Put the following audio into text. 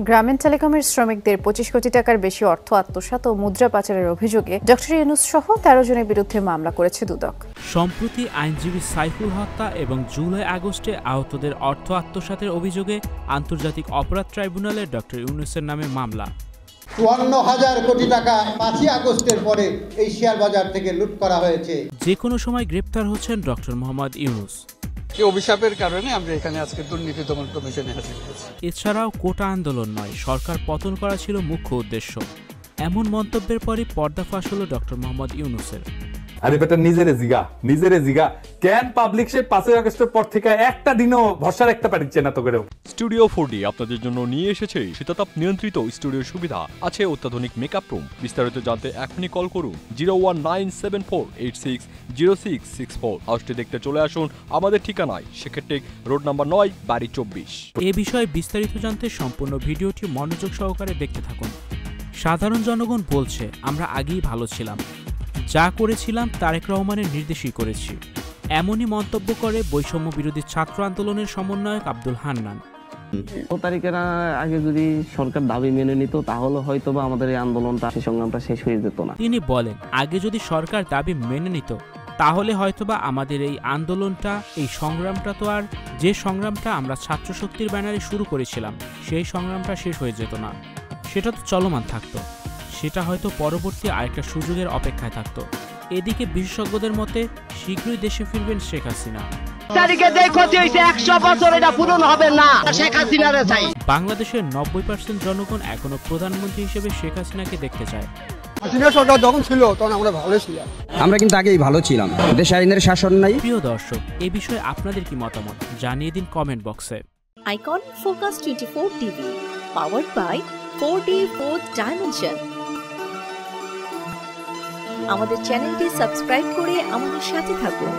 গ্রামীণ টেলিকমের শ্রমিকদের ২৫ কোটি টাকার বেশি অর্থ আত্মসাৎ ও মুদ্রা পাচারের অভিযোগে ডক্টর ইউনূস সহ ১৩ জনের বিরুদ্ধে মামলা করেছে দুদক। সম্প্রতি আইনজীবী সাইফুল হত্যা এবং জুলাই-আগস্টে আহতদের অর্থ আত্মসাতের অভিযোগে আন্তর্জাতিক অপরাধ ট্রাইব্যুনালে ডক্টর ইউনূসের নামে মামলা। ৫৪,০০০ কোটি টাকা ৫ই আগস্টের পরে এই শেয়ার বাজার থেকে লুট করা হয়েছে। যে কোনো সময় গ্রেপ্তার হচ্ছেন ডক্টর মোহাম্মদ ইউনূস। অভিশাপের কারণে আমরা এখানে আজকে দুর্নীতি দমন কমিশনে হাজির হয়েছি। এছাড়াও কোটা আন্দোলন নয়, সরকার পতন করা ছিল মুখ্য উদ্দেশ্য। এমন মন্তব্যের পরই পর্দাফাঁস হলো ডক্টর মোহাম্মদ ইউনূসের। আরে বেটা নিজেরে জিগা কেন পাবলিক সে 5ই আগস্টের পর থেকে একটা দিনও ভরসা রাখতে পারছে না তো করে। স্টুডিও 4D আপনাদের জন্য নিয়ে এসেছে শীতাতাপ নিয়ন্ত্রিত স্টুডিও সুবিধা, আছে অত্যাধুনিক মেকআপ রুম। বিস্তারিত জানতে এখনই কল করুন 01974860664। হাউসটি দেখতে চলে আসুন আমাদের ঠিকানায় সেক্ষেত্রে রোড নাম্বার 9 বাড়ি 24। এ বিষয়ে বিস্তারিত জানতে সম্পূর্ণ ভিডিওটি মনোযোগ সহকারে দেখতে থাকুন। সাধারণ জনগণ বলছে আমরা আগেই ভালো ছিলাম, যা করেছিলাম তারেক রহমানের নির্দেশই করেছি। এমনই মন্তব্য করে বৈষম্য বিরোধী ছাত্র আন্দোলনের সমন্বয়ক আব্দুল হান্নান। ১০ তারিখের আগে যদি সরকার দাবি মেনে নিত তাহলে হয়তো বা আমাদের এই আন্দোলনটা সেই সংগ্রামটা শেষ হয়ে যেত না। তিনি বলেন, আগে যদি সরকার দাবি মেনে নিত তাহলে হয়তোবা আমাদের এই আন্দোলনটা, এই সংগ্রামটা তো আর যে সংগ্রামটা আমরা ছাত্র শক্তির ব্যানারে শুরু করেছিলাম সেই সংগ্রামটা শেষ হয়ে যেত না, সেটা তো চলমান থাকতো। সেটা হয়তো পরবর্তী আরেকটা সুযোগের অপেক্ষায় থাকতো। এদিকে বিশেষজ্ঞদের মতে শীঘ্রই দেশে ফিরবেন শেখ হাসিনা। বাংলাদেশের 90% জনগণ এখনো প্রধানমন্ত্রী হিসেবে শেখ হাসিনাকে দেখতে চায়। সরকার যখন ছিল তখন আমরা ভালো ছিলাম, আমরা কিন্তু আগেই ভালো ছিলাম, দেশে আইনের শাসন নাই। প্রিয় দর্শক, এ বিষয়ে আপনাদের কি মতামত জানিয়ে দিন কমেন্ট বক্সে। Icon Focus 24 TV, powered by 4D Fourth Dimension। আমাদের চ্যানেলটি সাবস্ক্রাইব করে আমাদের সাথে থাকুন।